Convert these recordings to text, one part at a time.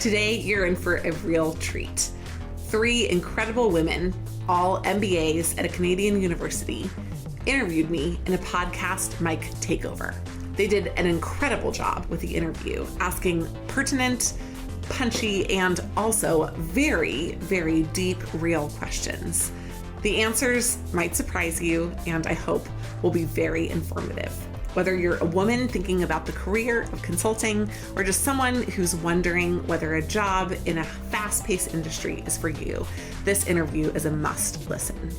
Today, you're in for a real treat. Three incredible women, all MBAs at a Canadian university, interviewed me in a podcast mic takeover. They did an incredible job with the interview, asking pertinent, punchy, and also very, very deep, real questions. The answers might surprise you, and I hope will be very informative. Whether you're a woman thinking about the career of consulting or just someone who's wondering whether a job in a fast-paced industry is for you, this interview is a must listen.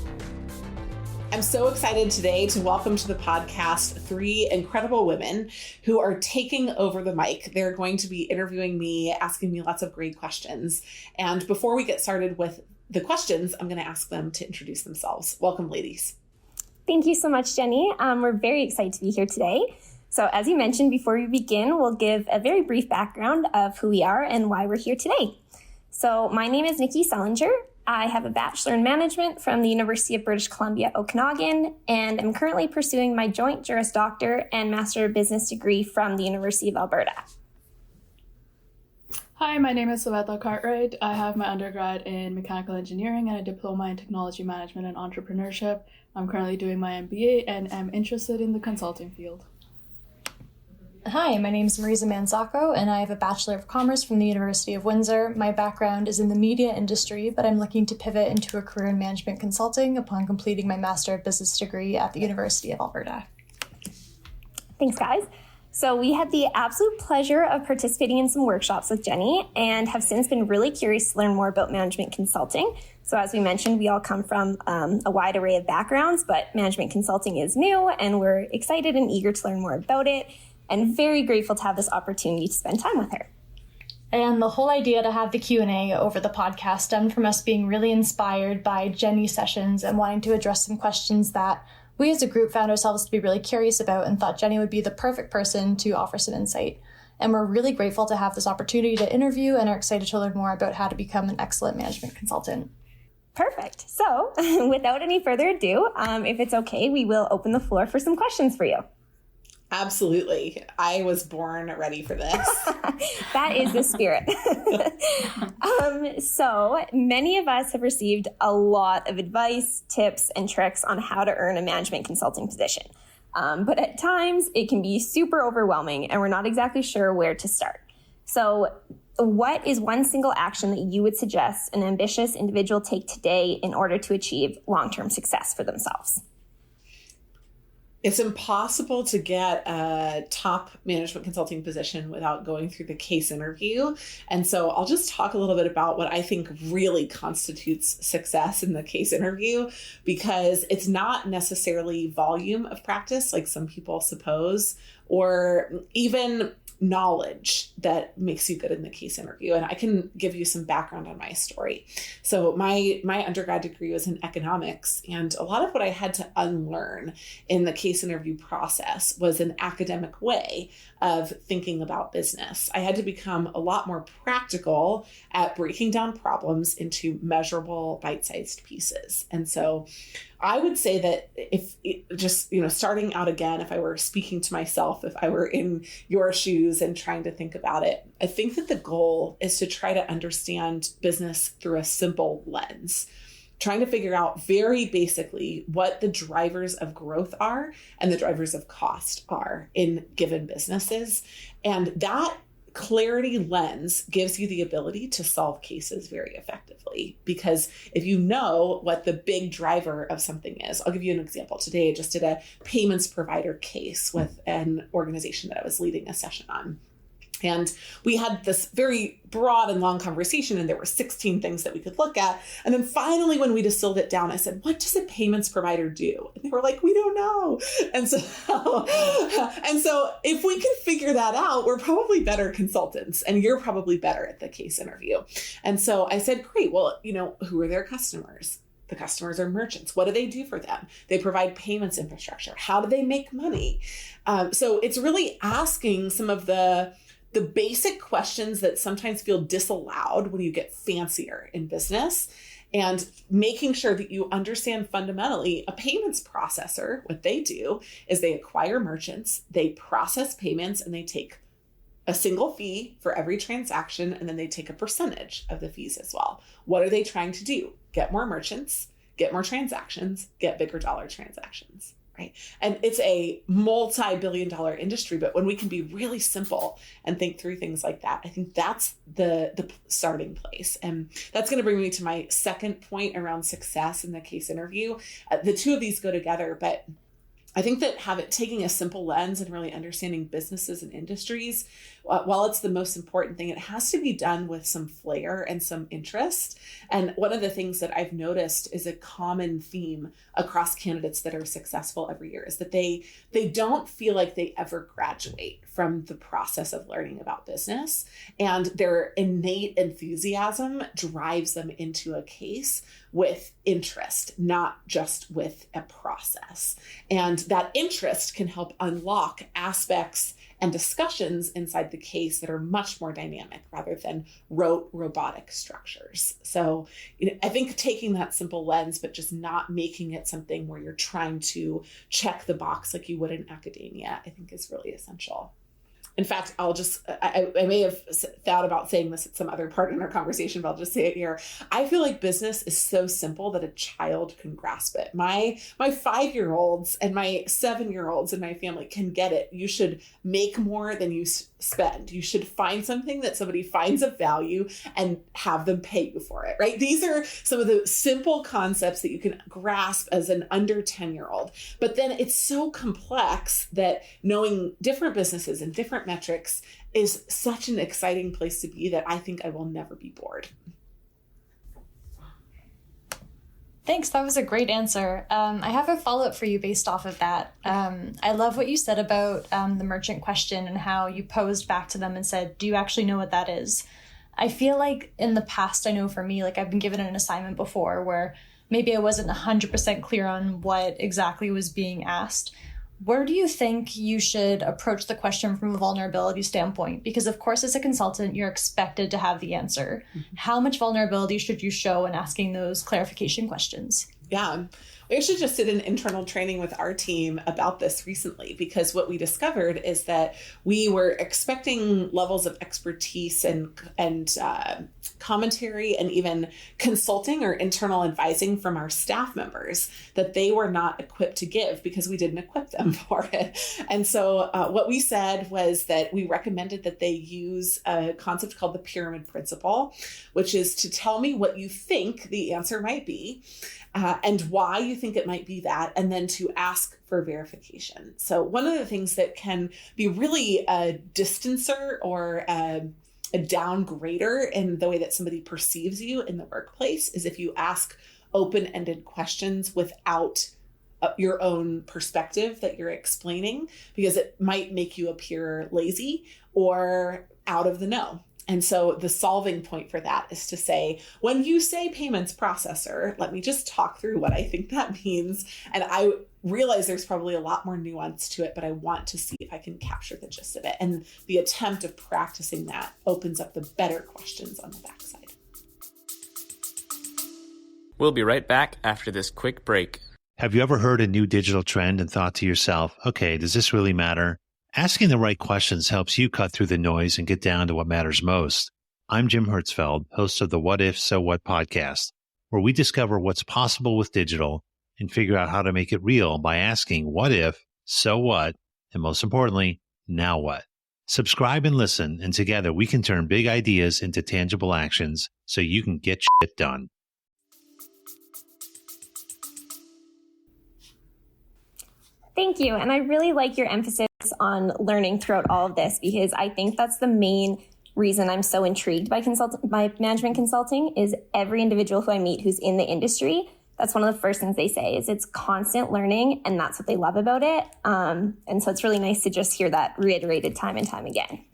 I'm so excited today to welcome to the podcast three incredible women who are taking over the mic. They're going to be interviewing me, asking me lots of great questions. And before we get started with the questions, I'm going to ask them to introduce themselves. Welcome, ladies. Thank you so much, Jenny. We're very excited to be here today. So as you mentioned, before we begin, we'll give a very brief background of who we are and why we're here today. So my name is Nicky. I have a Bachelor in Management from the University of British Columbia, Okanagan, and I'm currently pursuing my joint Juris Doctor and Master of Business degree from the University of Alberta. Hi, my name is Saveta. I have my undergrad in mechanical engineering and a diploma in technology management and entrepreneurship. I'm currently doing my MBA and am interested in the consulting field. Hi, my name is Marisa, and I have a Bachelor of Commerce from the University of Windsor. My background is in the media industry, but I'm looking to pivot into a career in management consulting upon completing my Master of Business degree at the University of Alberta. Thanks, guys. So we had the absolute pleasure of participating in some workshops with Jenny and have since been really curious to learn more about management consulting. So as we mentioned, we all come from a wide array of backgrounds, but management consulting is new and we're excited and eager to learn more about it and very grateful to have this opportunity to spend time with her. And the whole idea to have the Q&A over the podcast stemmed from us being really inspired by Jenny's sessions and wanting to address some questions that we as a group found ourselves to be really curious about and thought Jenny would be the perfect person to offer some insight. And we're really grateful to have this opportunity to interview and are excited to learn more about how to become an excellent management consultant. Perfect. So without any further ado, if it's okay, we will open the floor for some questions for you. Absolutely. I was born ready for this. That is the spirit. So many of us have received a lot of advice, tips, and tricks on how to earn a management consulting position. But at times it can be super overwhelming and we're not exactly sure where to start. So what is one single action that you would suggest an ambitious individual take today in order to achieve long-term success for themselves? It's impossible to get a top management consulting position without going through the case interview. And so I'll just talk a little bit about what I think really constitutes success in the case interview, because it's not necessarily volume of practice like some people suppose, or even knowledge that makes you good in the case interview. And I can give you some background on my story. So my undergrad degree was in economics, and a lot of what I had to unlearn in the case interview process was an academic way of thinking about business. I had to become a lot more practical at breaking down problems into measurable bite-sized pieces. And so I would say that if starting out again, if I were speaking to myself, if I were in your shoes and trying to think about it, I think that the goal is to try to understand business through a simple lens, trying to figure out very basically what the drivers of growth are and the drivers of cost are in given businesses. And that clarity lens gives you the ability to solve cases very effectively, because if you know what the big driver of something is, I'll give you an example. Today, I just did a payments provider case with an organization that I was leading a session on. And we had this very broad and long conversation, and there were 16 things that we could look at. And then finally, when we distilled it down, I said, what does a payments provider do? And they were like, we don't know. And so if we can figure that out, we're probably better consultants, and you're probably better at the case interview. And so I said, great, well, who are their customers? The customers are merchants. What do they do for them? They provide payments infrastructure. How do they make money? So it's really asking some of the basic questions that sometimes feel disallowed when you get fancier in business, and making sure that you understand fundamentally a payments processor. What they do is they acquire merchants, they process payments, and they take a single fee for every transaction, and then they take a percentage of the fees as well. What are they trying to do? Get more merchants, get more transactions, get bigger dollar transactions, right? And it's a multi-billion-dollar industry, but when we can be really simple and think through things like that, I think that's the starting place. And that's going to bring me to my second point around success in the case interview. The two of these go together, but I think that taking a simple lens and really understanding businesses and industries, while it's the most important thing, it has to be done with some flair and some interest. And one of the things that I've noticed is a common theme across candidates that are successful every year is that they don't feel like they ever graduate from the process of learning about business, and their innate enthusiasm drives them into a case with interest, not just with a process. And that interest can help unlock aspects and discussions inside the case that are much more dynamic rather than rote robotic structures. So, I think taking that simple lens, but just not making it something where you're trying to check the box like you would in academia, I think is really essential. In fact, I may have thought about saying this at some other part in our conversation, but I'll just say it here. I feel like business is so simple that a child can grasp it. My 5-year-olds and my 7-year-olds in my family can get it. You should make more than you spend. You should find something that somebody finds of value and have them pay you for it, right? These are some of the simple concepts that you can grasp as an under 10-year-old. But then it's so complex that knowing different businesses and different metrics is such an exciting place to be that I think I will never be bored. Thanks. That was a great answer. I have a follow-up for you based off of that. I love what you said about the merchant question and how you posed back to them and said, do you actually know what that is? I feel like in the past, I know for me, like I've been given an assignment before where maybe I wasn't 100% clear on what exactly was being asked. Where do you think you should approach the question from a vulnerability standpoint? Because of course, as a consultant, you're expected to have the answer. Mm-hmm. How much vulnerability should you show in asking those clarification questions? Yeah. We actually just did an internal training with our team about this recently, because what we discovered is that we were expecting levels of expertise and commentary and even consulting or internal advising from our staff members that they were not equipped to give because we didn't equip them for it. And so what we said was that we recommended that they use a concept called the pyramid principle, which is to tell me what you think the answer might be. And why you think it might be that, and then to ask for verification. So one of the things that can be really a distancer or a downgrader in the way that somebody perceives you in the workplace is if you ask open-ended questions without your own perspective that you're explaining, because it might make you appear lazy or out of the know. And so the solving point for that is to say, when you say payments processor, let me just talk through what I think that means. And I realize there's probably a lot more nuance to it, but I want to see if I can capture the gist of it. And the attempt of practicing that opens up the better questions on the backside. We'll be right back after this quick break. Have you ever heard a new digital trend and thought to yourself, okay, does this really matter? Asking the right questions helps you cut through the noise and get down to what matters most. I'm Jim Hertzfeld, host of the What If, So What podcast, where we discover what's possible with digital and figure out how to make it real by asking what if, so what, and most importantly, now what? Subscribe and listen, and together we can turn big ideas into tangible actions so you can get shit done. Thank you. And I really like your emphasis on learning throughout all of this, because I think that's the main reason I'm so intrigued by management consulting is every individual who I meet who's in the industry, that's one of the first things they say is it's constant learning, and that's what they love about it. And so it's really nice to just hear that reiterated time and time again.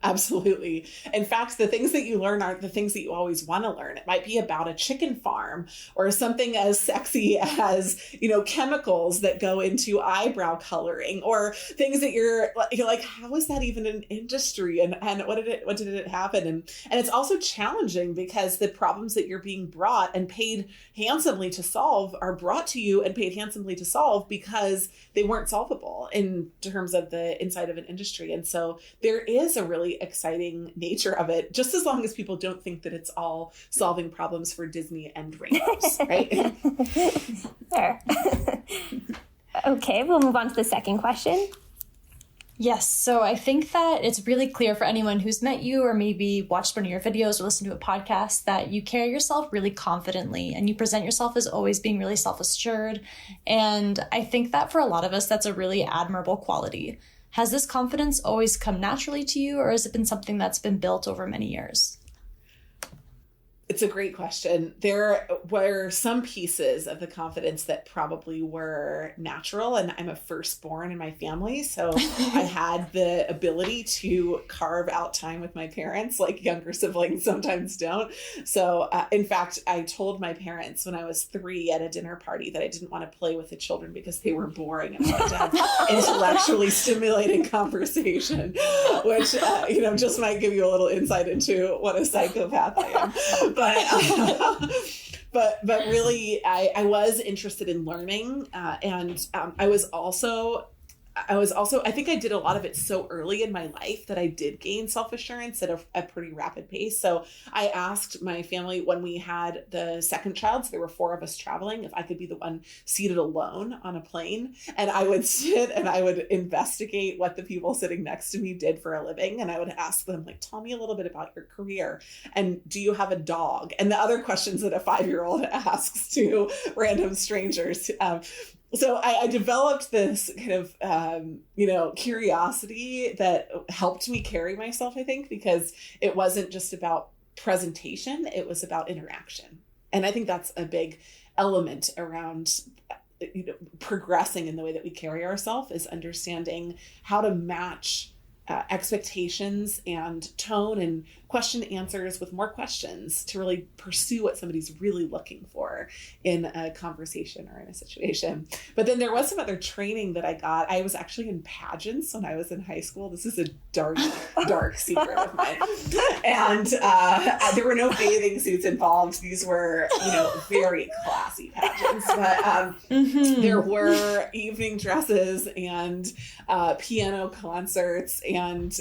Absolutely. In fact, the things that you learn aren't the things that you always want to learn. It might be about a chicken farm or something as sexy as, chemicals that go into eyebrow coloring, or things that you're like, how is that even an industry? And what did it happen? And it's also challenging because the problems that you're being brought and paid handsomely to solve are brought to you and paid handsomely to solve because they weren't solvable in terms of the inside of an industry. And so there is a really exciting nature of it, just as long as people don't think that it's all solving problems for Disney and rainbows, right? Fair. Okay, we'll move on to the second question. Yes, so I think that it's really clear for anyone who's met you or maybe watched one of your videos or listened to a podcast that you carry yourself really confidently and you present yourself as always being really self-assured. And I think that for a lot of us, that's a really admirable quality. Has this confidence always come naturally to you, or has it been something that's been built over many years? It's a great question. There were some pieces of the confidence that probably were natural, and I'm a firstborn in my family, so I had the ability to carve out time with my parents like younger siblings sometimes don't. So in fact, I told my parents when I was 3 at a dinner party that I didn't want to play with the children because they were boring and I wanted to have intellectually stimulating conversation, which just might give you a little insight into what a psychopath I am. But really, I was interested in learning, and I was also, I think I did a lot of it so early in my life that I did gain self-assurance at a pretty rapid pace. So I asked my family when we had the second child, so there were 4 of us traveling, if I could be the one seated alone on a plane. And I would sit and I would investigate what the people sitting next to me did for a living. And I would ask them, like, tell me a little bit about your career. And do you have a dog? And the other questions that a 5-year-old asks to random strangers. So I developed this kind of, curiosity that helped me carry myself, I think, because it wasn't just about presentation, it was about interaction. And I think that's a big element around progressing in the way that we carry ourselves, is understanding how to match expectations and tone and question answers with more questions to really pursue what somebody's really looking for in a conversation or in a situation. But then there was some other training that I got. I was actually in pageants when I was in high school. This is a dark secret of mine. And there were no bathing suits involved. These were, very classy pageants. But there were evening dresses and piano concerts and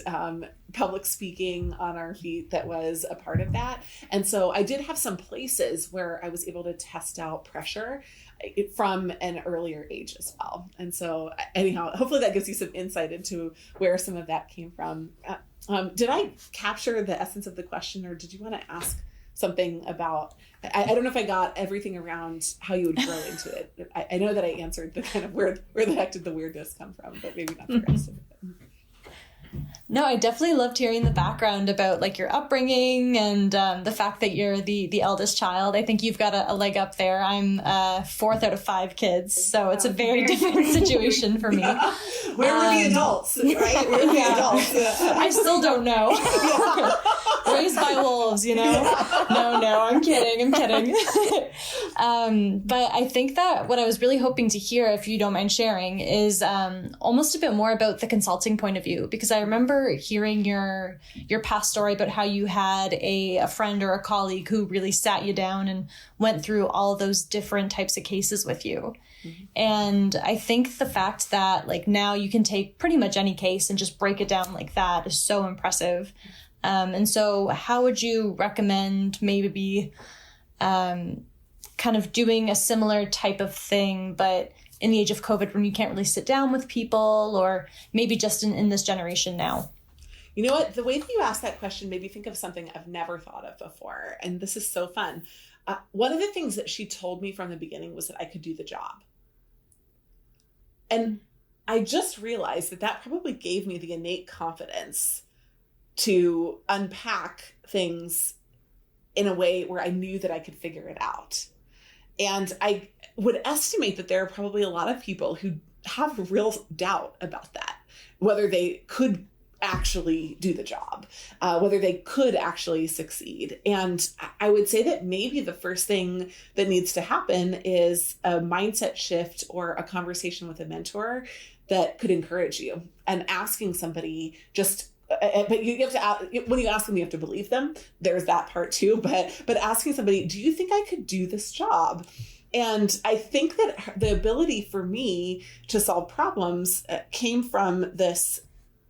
public speaking on our feet that was a part of that. And so I did have some places where I was able to test out pressure from an earlier age as well. And so anyhow, hopefully that gives you some insight into where some of that came from. Did I capture the essence of the question, or did you want to ask something about, I don't know if I got everything around how you would grow into it. I know that I answered the kind of where the heck did the weirdness come from, but maybe not the rest of it. No, I definitely loved hearing the background about like your upbringing and the fact that you're the eldest child. I think you've got a leg up there. I'm 4th out of 5 kids, so it's a very different situation for me. Where were the adults, right? Where were the adults? I still don't know. Raised by wolves, No, I'm kidding. But I think that what I was really hoping to hear, if you don't mind sharing, is almost a bit more about the consulting point of view, because I remember hearing your past story about how you had a friend or a colleague who really sat you down and went through all of those different types of cases with you. Mm-hmm. And I think the fact that like now you can take pretty much any case and just break it down like that is so impressive. And so how would you recommend maybe kind of doing a similar type of thing, but in the age of COVID when you can't really sit down with people, or maybe just in this generation now? You know what? The way that you asked that question made me think of something I've never thought of before. And this is so fun. One of the things that she told me from the beginning was that I could do the job. And I just realized that probably gave me the innate confidence to unpack things in a way where I knew that I could figure it out. And I would estimate that there are probably a lot of people who have real doubt about that, whether they could actually do the job, whether they could actually succeed. And I would say that maybe the first thing that needs to happen is a mindset shift or a conversation with a mentor that could encourage you, and asking somebody just, but you have to, when you ask them, you have to believe them. There's that part too, but asking somebody, do you think I could do this job? And I think that the ability for me to solve problems came from this,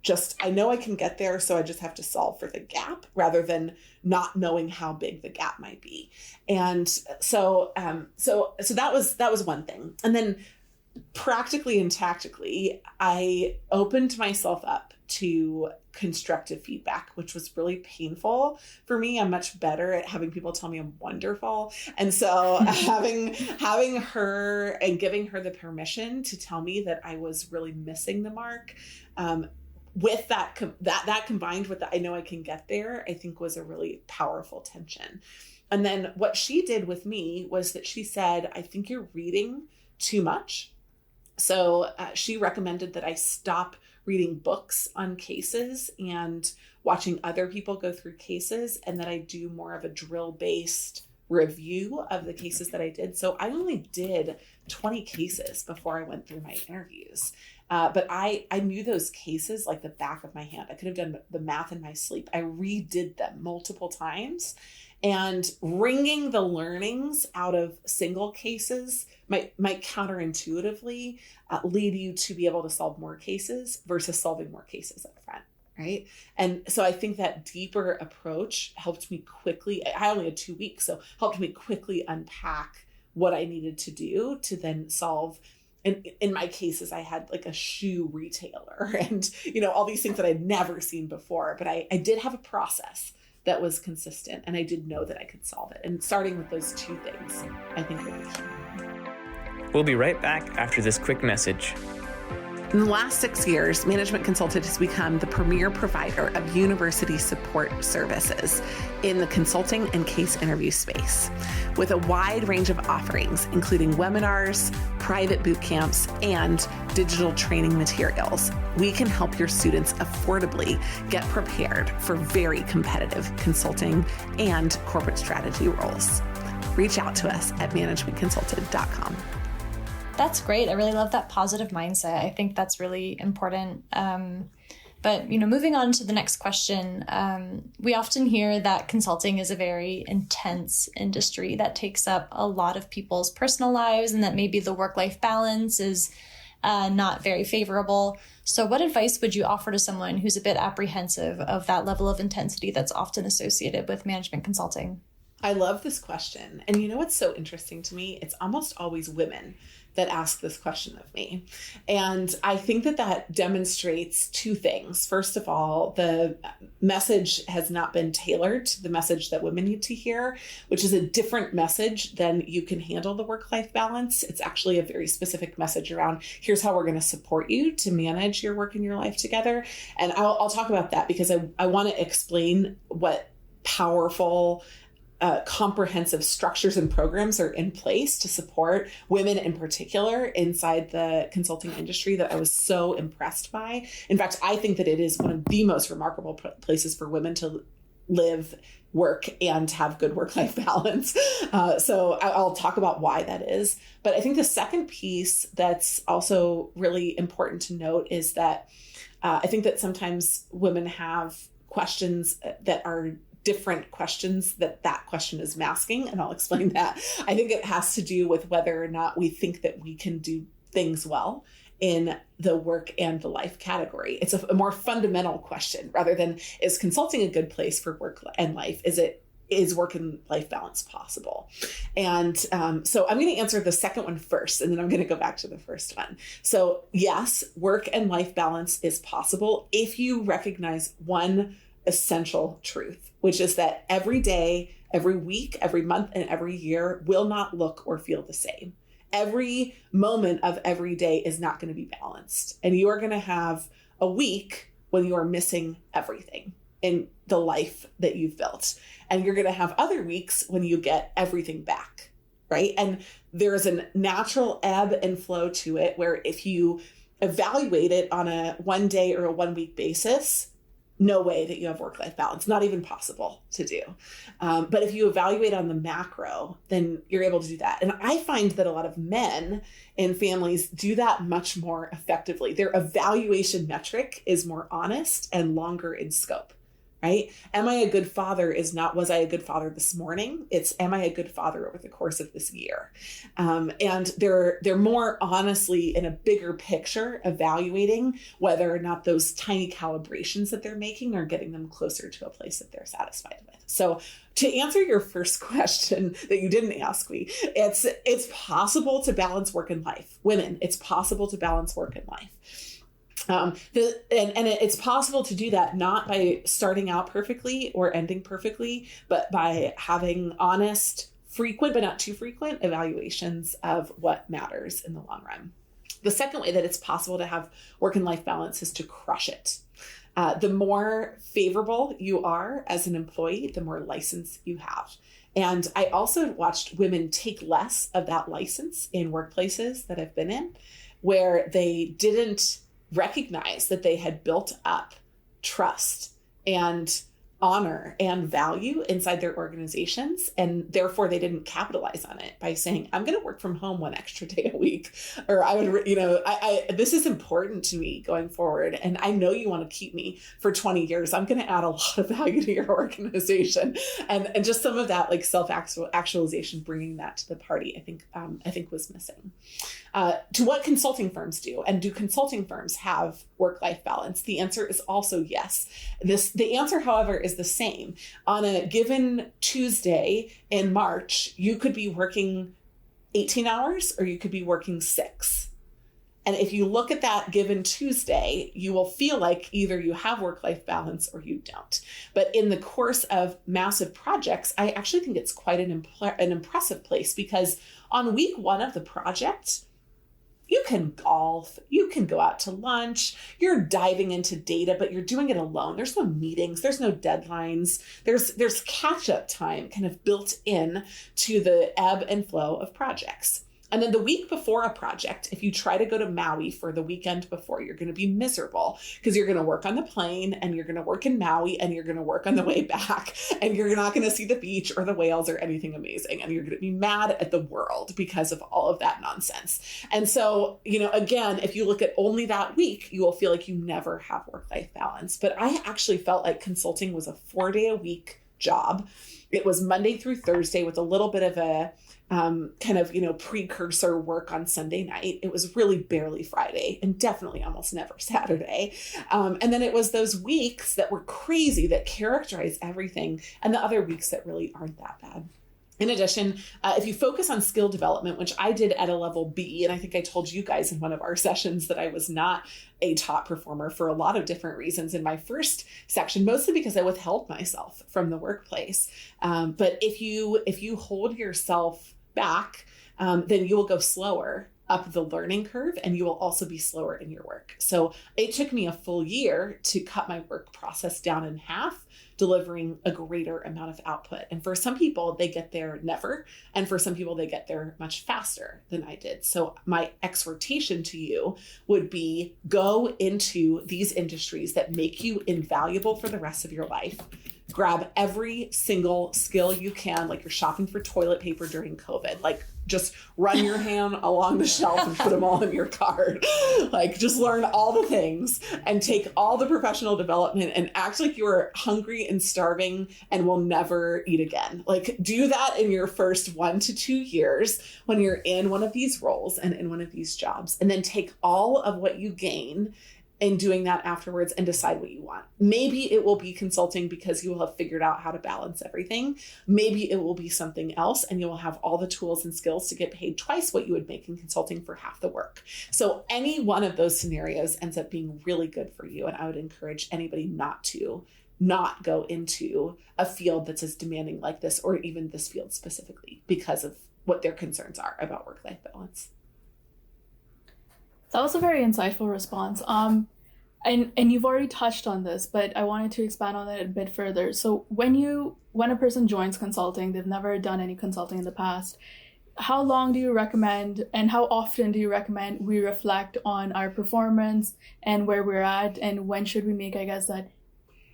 just, I know I can get there, so I just have to solve for the gap rather than not knowing how big the gap might be. And so that was one thing. And then practically and tactically, I opened myself up to constructive feedback, which was really painful for me. I'm much better at having people tell me I'm wonderful. And so having her and giving her the permission to tell me that I was really missing the mark, with that combined with the I know I can get there, I think was a really powerful tension. And then what she did with me was that she said, I think you're reading too much. So she recommended that I stop reading books on cases and watching other people go through cases, and that I do more of a drill-based review of the cases that I did. So I only did 20 cases before I went through my interviews. But I knew those cases like the back of my hand. I could have done the math in my sleep. I redid them multiple times, and wringing the learnings out of single cases might counterintuitively lead you to be able to solve more cases versus solving more cases up front. Right. And so I think that deeper approach helped me quickly. I only had 2 weeks, so helped me quickly unpack what I needed to do to then solve. And in my cases, I had like a shoe retailer and, all these things that I'd never seen before. But I did have a process that was consistent, and I did know that I could solve it. And starting with those two things, I think would be key. We'll be right back after this quick message. In the last 6 years, Management Consulted has become the premier provider of university support services in the consulting and case interview space, with a wide range of offerings, including webinars, private boot camps, and digital training materials. We can help your students affordably get prepared for very competitive consulting and corporate strategy roles. Reach out to us at managementconsulted.com. That's great. I really love that positive mindset. I think that's really important. But moving on to the next question, we often hear that consulting is a very intense industry that takes up a lot of people's personal lives, and that maybe the work-life balance is not very favorable. So what advice would you offer to someone who's a bit apprehensive of that level of intensity that's often associated with management consulting? I love this question. And what's so interesting to me? It's almost always women that ask this question of me. And I think that demonstrates two things. First of all, the message has not been tailored to the message that women need to hear, which is a different message than you can handle the work-life balance. It's actually a very specific message around here's how we're going to support you to manage your work and your life together. And I'll talk about that because I want to explain what powerful comprehensive structures and programs are in place to support women in particular inside the consulting industry that I was so impressed by. In fact, I think that it is one of the most remarkable places for women to live, work, and have good work-life balance. So I'll talk about why that is. But I think the second piece that's also really important to note is that I think that sometimes women have questions that are different questions that question is masking, and I'll explain that. I think it has to do with whether or not we think that we can do things well in the work and the life category. It's a more fundamental question rather than is consulting a good place for work and life? Is work and life balance possible? And so I'm going to answer the second one first, and then I'm going to go back to the first one. So yes, work and life balance is possible if you recognize one essential truth, which is that every day, every week, every month, and every year will not look or feel the same. Every moment of every day is not going to be balanced. And you are going to have a week when you are missing everything in the life that you've built. And you're going to have other weeks when you get everything back, right? And there's a natural ebb and flow to it where if you evaluate it on a 1 day or a 1 week basis, no way that you have work-life balance, not even possible to do. But if you evaluate on the macro, then you're able to do that. And I find that a lot of men in families do that much more effectively. Their evaluation metric is more honest and longer in scope, right? Am I a good father is not, was I a good father this morning? It's, am I a good father over the course of this year? And they're more honestly in a bigger picture evaluating whether or not those tiny calibrations that they're making are getting them closer to a place that they're satisfied with. So to answer your first question that you didn't ask me, it's possible to balance work and life. Women, it's possible to balance work and life. It's possible to do that not by starting out perfectly or ending perfectly, but by having honest, frequent, but not too frequent evaluations of what matters in the long run. The second way that it's possible to have work and life balance is to crush it. The more favorable you are as an employee, the more license you have. And I also watched women take less of that license in workplaces that I've been in, where they didn't recognize that they had built up trust and honor and value inside their organizations, and therefore they didn't capitalize on it by saying, I'm going to work from home one extra day a week, or I would, this is important to me going forward, and I know you want to keep me for 20 years. I'm going to add a lot of value to your organization, and just some of that like self-actualization, bringing that to the party, I think was missing. To what consulting firms do, and do consulting firms have work-life balance? The answer is also yes. The answer, however, is the same. On a given Tuesday in March, you could be working 18 hours or you could be working 6. And if you look at that given Tuesday, you will feel like either you have work-life balance or you don't. But in the course of massive projects, I actually think it's quite an impressive place, because on week 1 of the project, you can golf, you can go out to lunch, you're diving into data, but you're doing it alone. There's no meetings, there's no deadlines, there's catch-up time kind of built in to the ebb and flow of projects. And then the week before a project, if you try to go to Maui for the weekend before, you're going to be miserable, because you're going to work on the plane and you're going to work in Maui and you're going to work on the way back, and you're not going to see the beach or the whales or anything amazing. And you're going to be mad at the world because of all of that nonsense. And so, again, if you look at only that week, you will feel like you never have work-life balance. But I actually felt like consulting was a 4-day-a-week job. It was Monday through Thursday with a little bit of a precursor work on Sunday night. It was really barely Friday, and definitely almost never Saturday. And then it was those weeks that were crazy that characterize everything, and the other weeks that really aren't that bad. In addition, if you focus on skill development, which I did at a level B, and I think I told you guys in one of our sessions that I was not a top performer for a lot of different reasons in my first section, mostly because I withheld myself from the workplace. But if you hold yourself back, then you will go slower up the learning curve, and you will also be slower in your work. So it took me a full year to cut my work process down in half, delivering a greater amount of output. And for some people, they get there never. And for some people, they get there much faster than I did. So my exhortation to you would be, go into these industries that make you invaluable for the rest of your life. Grab every single skill you can, like you're shopping for toilet paper during COVID. Like, just run your hand along the shelf and put them all in your cart. Like, just learn all the things and take all the professional development and act like you're hungry and starving and will never eat again. Like, do that in your first 1 to 2 years when you're in one of these roles and in one of these jobs. And then take all of what you gain in doing that afterwards and decide what you want. Maybe it will be consulting because you will have figured out how to balance everything. Maybe it will be something else, and you will have all the tools and skills to get paid twice what you would make in consulting for half the work. So any one of those scenarios ends up being really good for you. And I would encourage anybody not go into a field that's as demanding like this, or even this field specifically, because of what their concerns are about work-life balance. That was a very insightful response. And you've already touched on this, but I wanted to expand on it a bit further. So when a person joins consulting, they've never done any consulting in the past, how long do you recommend, and how often do you recommend we reflect on our performance and where we're at, and when should we make, I guess, that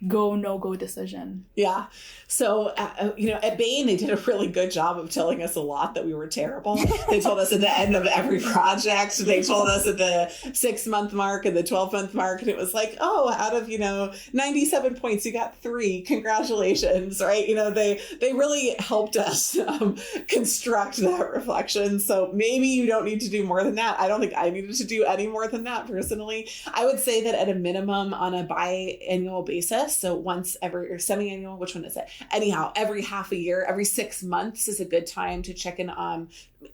go, no-go decision? Yeah. So, at Bain, they did a really good job of telling us a lot that we were terrible. They told us at the end of every project, they told us at the 6-month mark and the 12-month mark, and it was like, oh, out of, 97 points, you got 3. Congratulations, right? They really helped us construct that reflection. So maybe you don't need to do more than that. I don't think I needed to do any more than that personally. I would say that at a minimum on a biannual basis, so once every, or semi-annual, which one is it? Anyhow, every half a year, every 6 months is a good time to check in on,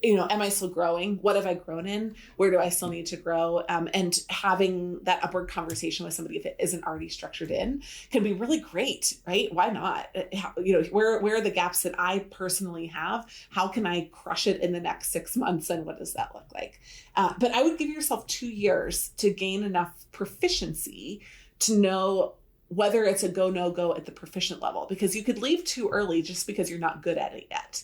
am I still growing? What have I grown in? Where do I still need to grow? And having that upward conversation with somebody, if it isn't already structured in, can be really great, right? Why not? Where are the gaps that I personally have? How can I crush it in the next 6 months? And what does that look like? But I would give yourself 2 years to gain enough proficiency to know whether it's a go, no go at the proficient level, because you could leave too early just because you're not good at it yet.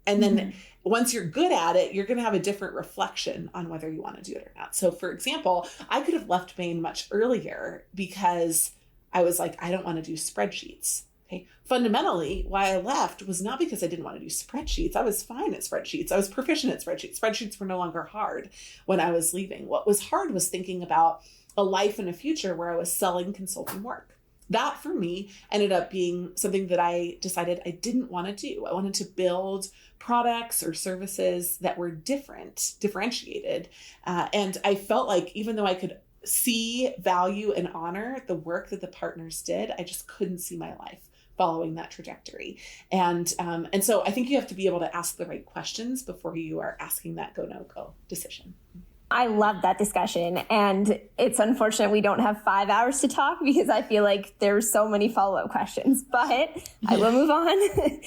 And then once you're good at it, you're going to have a different reflection on whether you want to do it or not. So for example, I could have left Bain much earlier because I was like, I don't want to do spreadsheets. Okay. Fundamentally, why I left was not because I didn't want to do spreadsheets. I was fine at spreadsheets. I was proficient at spreadsheets. Spreadsheets were no longer hard when I was leaving. What was hard was thinking about a life and a future where I was selling consulting work. That for me ended up being something that I decided I didn't want to do. I wanted to build products or services that were differentiated. And I felt like even though I could see, value, and honor the work that the partners did, I just couldn't see my life following that trajectory. And so I think you have to be able to ask the right questions before you are asking that go, no go decision. I love that discussion, and it's unfortunate we don't have 5 hours to talk because I feel like there's so many follow-up questions, but I will move on.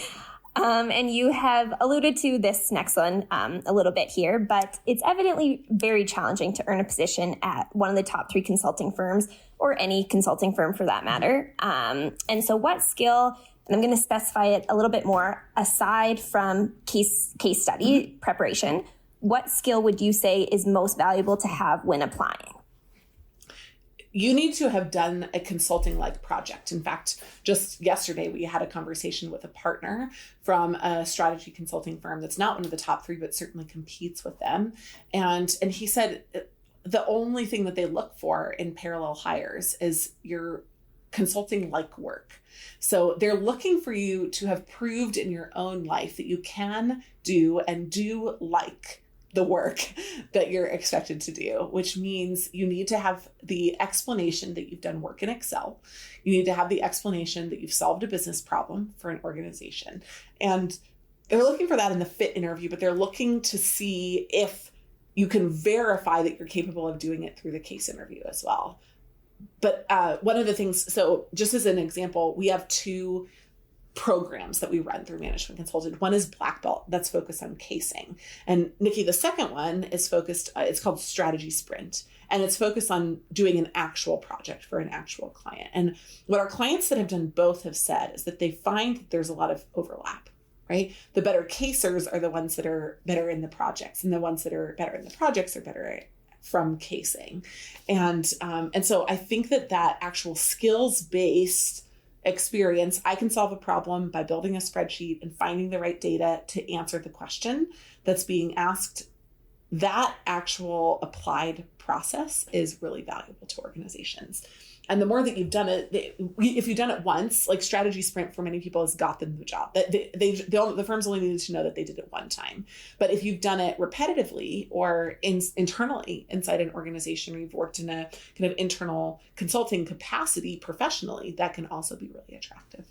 And you have alluded to this next one a little bit here, but it's evidently very challenging to earn a position at one of the top 3 consulting firms, or any consulting firm for that matter. And so what skill, and I'm going to specify it a little bit more, aside from case study preparation, what skill would you say is most valuable to have when applying? You need to have done a consulting-like project. In fact, just yesterday, we had a conversation with a partner from a strategy consulting firm that's not one of the top 3, but certainly competes with them. And he said the only thing that they look for in parallel hires is your consulting-like work. So they're looking for you to have proved in your own life that you can do and do like the work that you're expected to do, which means you need to have the explanation that you've done work in Excel. You need to have the explanation that you've solved a business problem for an organization. And they're looking for that in the fit interview, but they're looking to see if you can verify that you're capable of doing it through the case interview as well. But one of the things, so just as an example, we have 2 programs that we run through Management Consulted. One is Black Belt, that's focused on casing. And Nicky, the second one is focused, it's called Strategy Sprint. And it's focused on doing an actual project for an actual client. And what our clients that have done both have said is that they find that there's a lot of overlap, right? The better casers are the ones that are better in the projects, and the ones that are better in the projects are better from casing. And so I think that actual skills-based experience, I can solve a problem by building a spreadsheet and finding the right data to answer the question that's being asked. That actual applied process is really valuable to organizations. And the more that you've done it, if you've done it once, like Strategy Sprint for many people has got them the job. The firms only needed to know that they did it one time. But if you've done it repetitively or internally inside an organization, or you've worked in a kind of internal consulting capacity professionally, that can also be really attractive.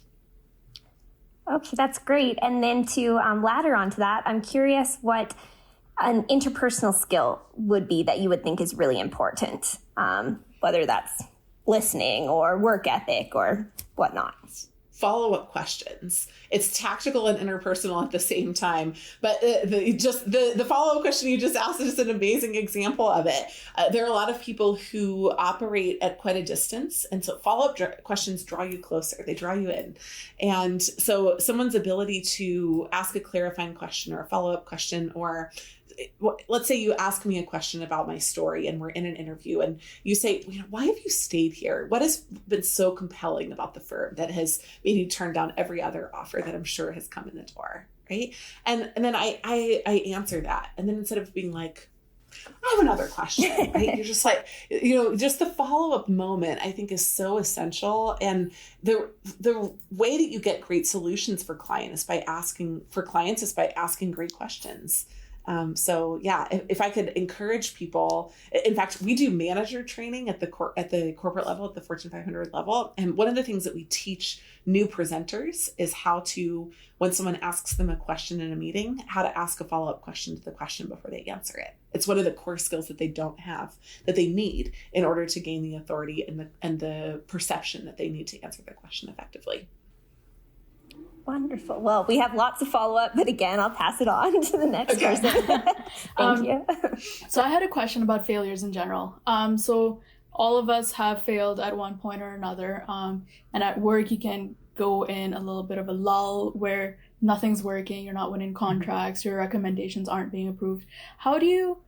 Okay, that's great. And then to ladder onto that, I'm curious what an interpersonal skill would be that you would think is really important, whether that's listening or work ethic or whatnot. Follow-up questions. It's tactical and interpersonal at the same time. But the follow-up question you just asked is an amazing example of it. There are a lot of people who operate at quite a distance. And so follow-up questions draw you closer. They draw you in. And so someone's ability to ask a clarifying question or a follow-up question or let's say you ask me a question about my story and we're in an interview and you say, why have you stayed here? What has been so compelling about the firm that has made you turn down every other offer that I'm sure has come in the door? Right. And then I answer that. And then instead of being like, I have another question, right? You're just like, just the follow-up moment, I think, is so essential. And the way that you get great solutions for clients is by asking great questions. So yeah, if I could encourage people, in fact, we do manager training at the corporate level, at the Fortune 500 level. And one of the things that we teach new presenters is how to, when someone asks them a question in a meeting, how to ask a follow-up question to the question before they answer it. It's one of the core skills that they don't have, that they need in order to gain the authority and the perception that they need to answer the question effectively. Wonderful. Well, we have lots of follow-up, but again, I'll pass it on to the next person. Thank you. So I had a question about failures in general. So all of us have failed at one point or another. And at work, you can go in a little bit of a lull where nothing's working, you're not winning contracts, your recommendations aren't being approved. How do you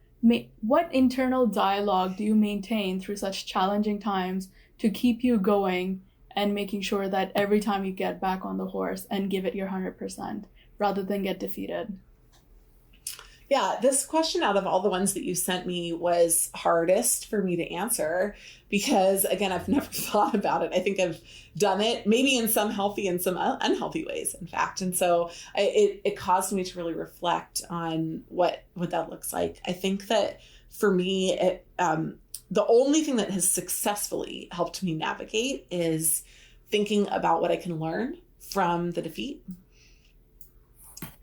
what internal dialogue do you maintain through such challenging times to keep you going and making sure that every time you get back on the horse and give it your 100% rather than get defeated? Yeah, this question out of all the ones that you sent me was hardest for me to answer because, again, I've never thought about it. I think I've done it maybe in some healthy and some unhealthy ways, in fact. And so it caused me to really reflect on what that looks like. I think that for me, the only thing that has successfully helped me navigate is thinking about what I can learn from the defeat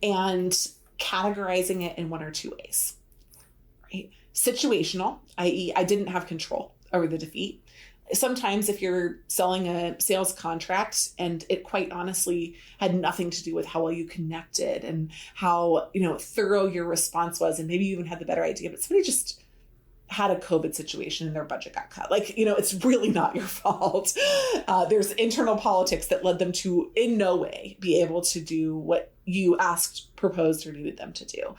and categorizing it in one or two ways, right? Situational, i.e. I didn't have control over the defeat. Sometimes if you're selling a sales contract and it quite honestly had nothing to do with how well you connected and how, thorough your response was, and maybe you even had the better idea, but somebody just had a COVID situation and their budget got cut. It's really not your fault. There's internal politics that led them to in no way be able to do what you asked, proposed, or needed them to do.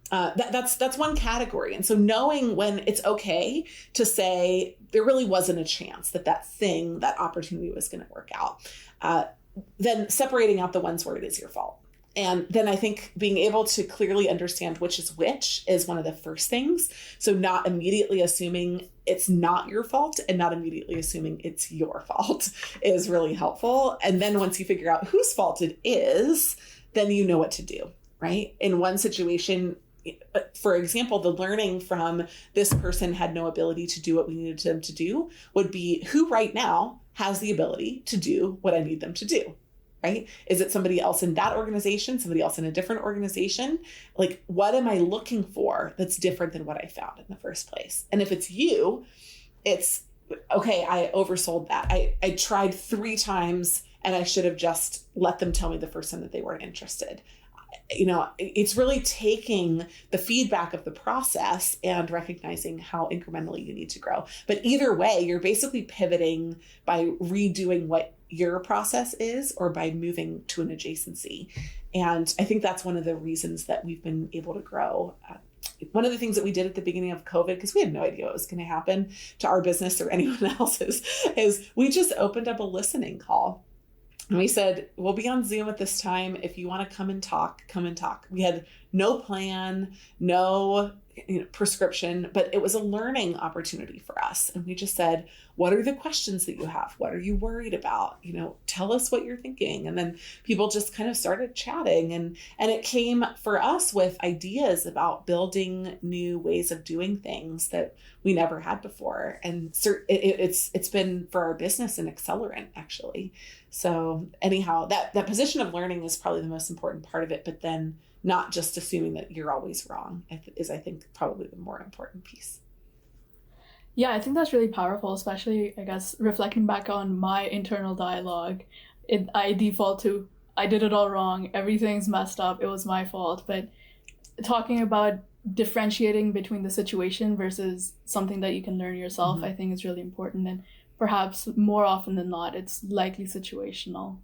That's one category. And so knowing when it's okay to say there really wasn't a chance that opportunity was going to work out, then separating out the ones where it is your fault. And then I think being able to clearly understand which is one of the first things. So not immediately assuming it's not your fault and not immediately assuming it's your fault is really helpful. And then once you figure out whose fault it is, then you know what to do, right? In one situation, for example, the learning from this person had no ability to do what we needed them to do would be who right now has the ability to do what I need them to do. Right? Is it somebody else in that organization, somebody else in a different organization? Like, what am I looking for that's different than what I found in the first place? And if it's you, it's, okay, I oversold that. I tried 3 times and I should have just let them tell me the first time that they weren't interested. It's really taking the feedback of the process and recognizing how incrementally you need to grow. But either way, you're basically pivoting by redoing what your process is or by moving to an adjacency. And I think that's one of the reasons that we've been able to grow. One of the things that we did at the beginning of COVID, because we had no idea what was going to happen to our business or anyone else's, is we just opened up a listening call. And we said, we'll be on Zoom at this time. If you want to come and talk, come and talk. We had no plan, no prescription, but it was a learning opportunity for us. And we just said, what are the questions that you have? What are you worried about? Tell us what you're thinking. And then people just kind of started chatting. And it came for us with ideas about building new ways of doing things that we never had before. And it's been for our business an accelerant, actually. So anyhow, that position of learning is probably the most important part of it. But then not just assuming that you're always wrong is, I think, probably the more important piece. Yeah, I think that's really powerful, especially, I guess, reflecting back on my internal dialogue. I default to, I did it all wrong, everything's messed up, it was my fault. But talking about differentiating between the situation versus something that you can learn yourself, I think is really important. And perhaps more often than not, it's likely situational.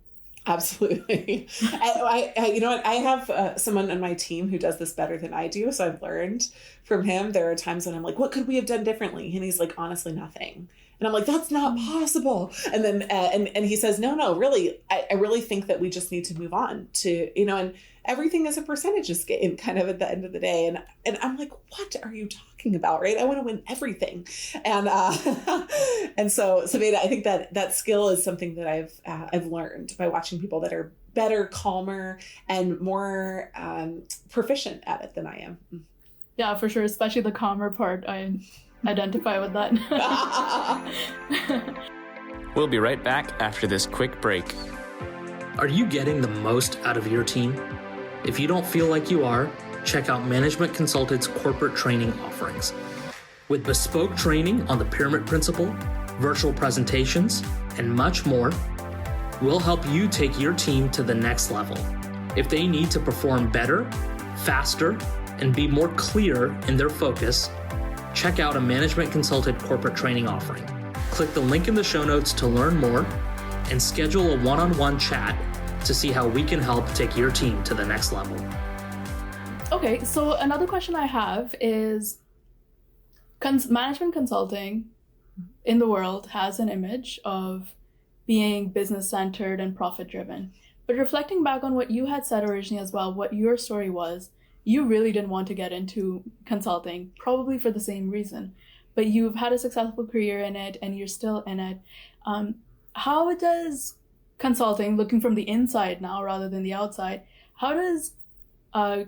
Absolutely. I you know what? I have someone on my team who does this better than I do. So I've learned from him. There are times when I'm like, what could we have done differently? And he's like, honestly, nothing. And I'm like, that's not possible. And then, and he says, no, really, I really think that we just need to move on to, and everything is a percentages game kind of at the end of the day. And I'm like, what are you talking about? Right. I want to win everything. And, and so Saveta, I think that skill is something that I've learned by watching people that are better, calmer, and more proficient at it than I am. Yeah, for sure. Especially the calmer part. I identify with that. We'll be right back after this quick break. Are you getting the most out of your team? If you don't feel like you are, check out Management Consultant's corporate training offerings. With bespoke training on the pyramid principle, virtual presentations, and much more, we'll help you take your team to the next level. If they need to perform better, faster, and be more clear in their focus, check out a Management Consultant corporate training offering. Click the link in the show notes to learn more and schedule a one-on-one chat to see how we can help take your team to the next level. Okay, so another question I have is management consulting in the world has an image of being business-centered and profit-driven. But reflecting back on what you had said originally as well, what your story was, you really didn't want to get into consulting, probably for the same reason. But you've had a successful career in it and you're still in it. How does consulting, looking from the inside now rather than the outside, how does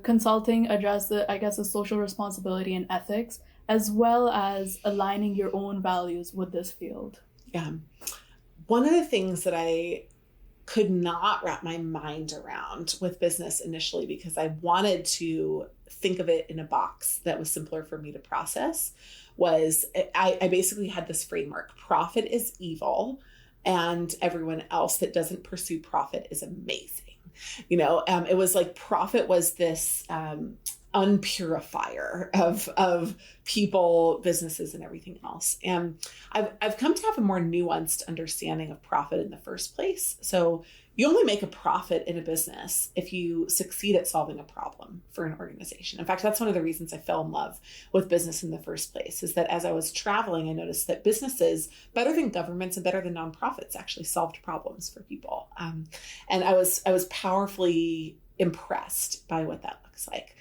consulting address the social responsibility and ethics, as well as aligning your own values with this field? Yeah. One of the things that I could not wrap my mind around with business initially, because I wanted to think of it in a box that was simpler for me to process, was I basically had this framework. Profit is evil, and everyone else that doesn't pursue profit is amazing. It was like profit was this unpurifier of people, businesses, and everything else. And I've come to have a more nuanced understanding of profit in the first place. So you only make a profit in a business if you succeed at solving a problem for an organization. In fact, that's one of the reasons I fell in love with business in the first place, is that as I was traveling, I noticed that businesses, better than governments and better than nonprofits, actually solved problems for people. And I was powerfully impressed by what that looks like.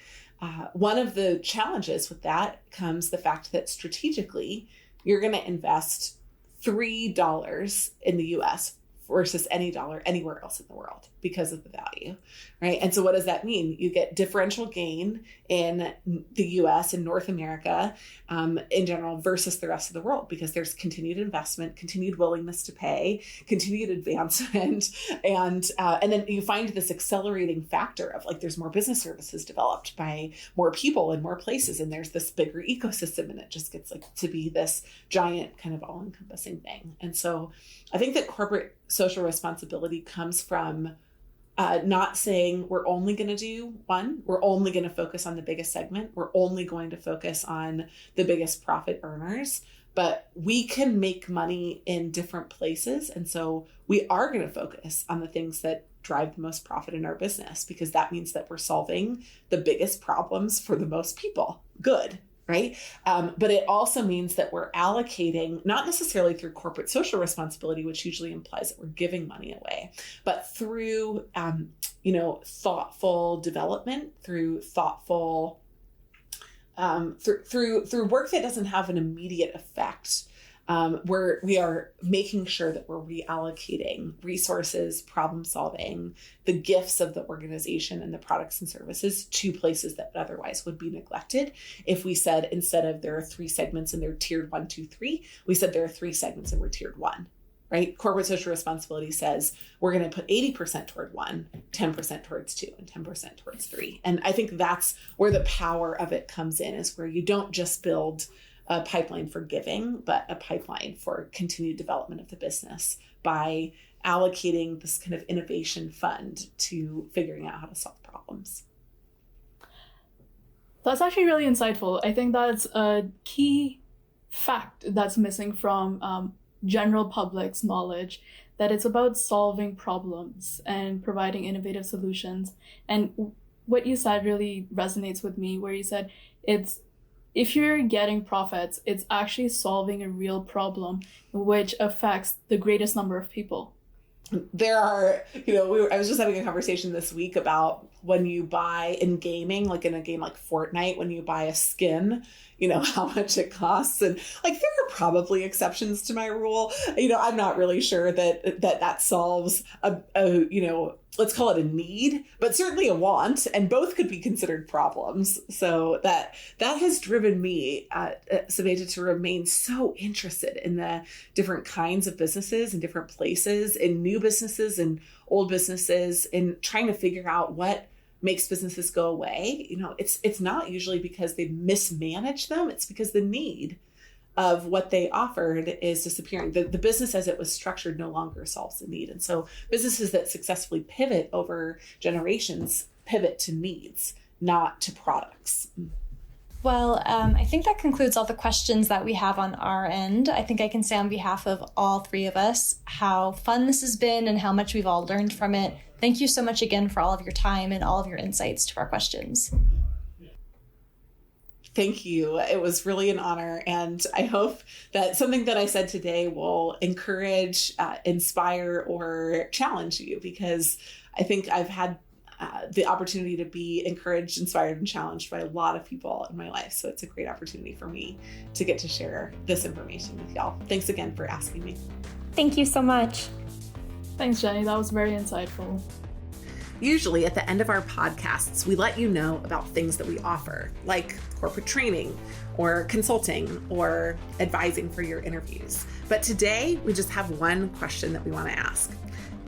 One of the challenges with that comes the fact that strategically, you're going to invest $3 in the US versus any dollar anywhere else in the world because of the value, right? And so what does that mean? You get differential gain in the US and North America in general versus the rest of the world, because there's continued investment, continued willingness to pay, continued advancement. And then you find this accelerating factor of like, there's more business services developed by more people in more places. And there's this bigger ecosystem, and it just gets like to be this giant kind of all-encompassing thing. And so I think that corporate social responsibility comes from not saying we're only going to do one, we're only going to focus on the biggest segment, we're only going to focus on the biggest profit earners, but we can make money in different places. And so we are going to focus on the things that drive the most profit in our business, because that means that we're solving the biggest problems for the most people. Good. Right. But it also means that we're allocating, not necessarily through corporate social responsibility, which usually implies that we're giving money away, but through, thoughtful development, through thoughtful, through work that doesn't have an immediate effect. Where we are making sure that we're reallocating resources, problem solving, the gifts of the organization and the products and services to places that otherwise would be neglected. If we said, instead of there are 3 segments and they're tiered 1, 2, 3, we said there are 3 segments and we're tiered 1, right? Corporate social responsibility says we're going to put 80% toward 1, 10% towards 2, and 10% towards 3. And I think that's where the power of it comes in, is where you don't just build a pipeline for giving, but a pipeline for continued development of the business by allocating this kind of innovation fund to figuring out how to solve problems. That's actually really insightful. I think that's a key fact that's missing from general public's knowledge, that it's about solving problems and providing innovative solutions. And what you said really resonates with me, where you said if you're getting profits, it's actually solving a real problem which affects the greatest number of people. There are, I was just having a conversation this week about when you buy in gaming, like in a game like Fortnite, when you buy a skin, how much it costs. And like, there are probably exceptions to my rule. I'm not really sure that solves a let's call it a need, but certainly a want, and both could be considered problems. So that has driven me, Saveta, to remain so interested in the different kinds of businesses and different places, in new businesses and old businesses, in trying to figure out what makes businesses go away. It's not usually because they mismanage them. It's because the need of what they offered is disappearing. The business as it was structured no longer solves the need. And so businesses that successfully pivot over generations pivot to needs, not to products. Well, I think that concludes all the questions that we have on our end. I think I can say on behalf of all three of us how fun this has been and how much we've all learned from it. Thank you so much again for all of your time and all of your insights to our questions. Thank you. It was really an honor. And I hope that something that I said today will encourage, inspire, or challenge you, because I think I've had the opportunity to be encouraged, inspired, and challenged by a lot of people in my life. So it's a great opportunity for me to get to share this information with y'all. Thanks again for asking me. Thank you so much. Thanks, Jenny. That was very insightful. Usually at the end of our podcasts, we let you know about things that we offer, like corporate training or consulting or advising for your interviews. But today we just have one question that we want to ask.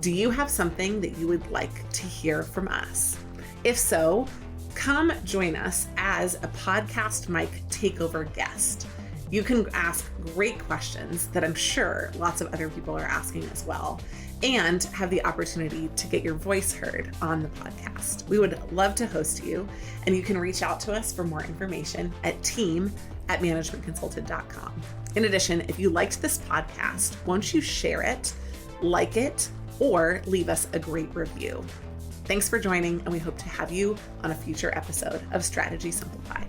Do you have something that you would like to hear from us? If so, come join us as a podcast mic takeover guest. You can ask great questions that I'm sure lots of other people are asking as well, and have the opportunity to get your voice heard on the podcast. We would love to host you, and you can reach out to us for more information at team@managementconsulted.com. In addition, if you liked this podcast, won't you share it, like it, or leave us a great review? Thanks for joining, and we hope to have you on a future episode of Strategy Simplified.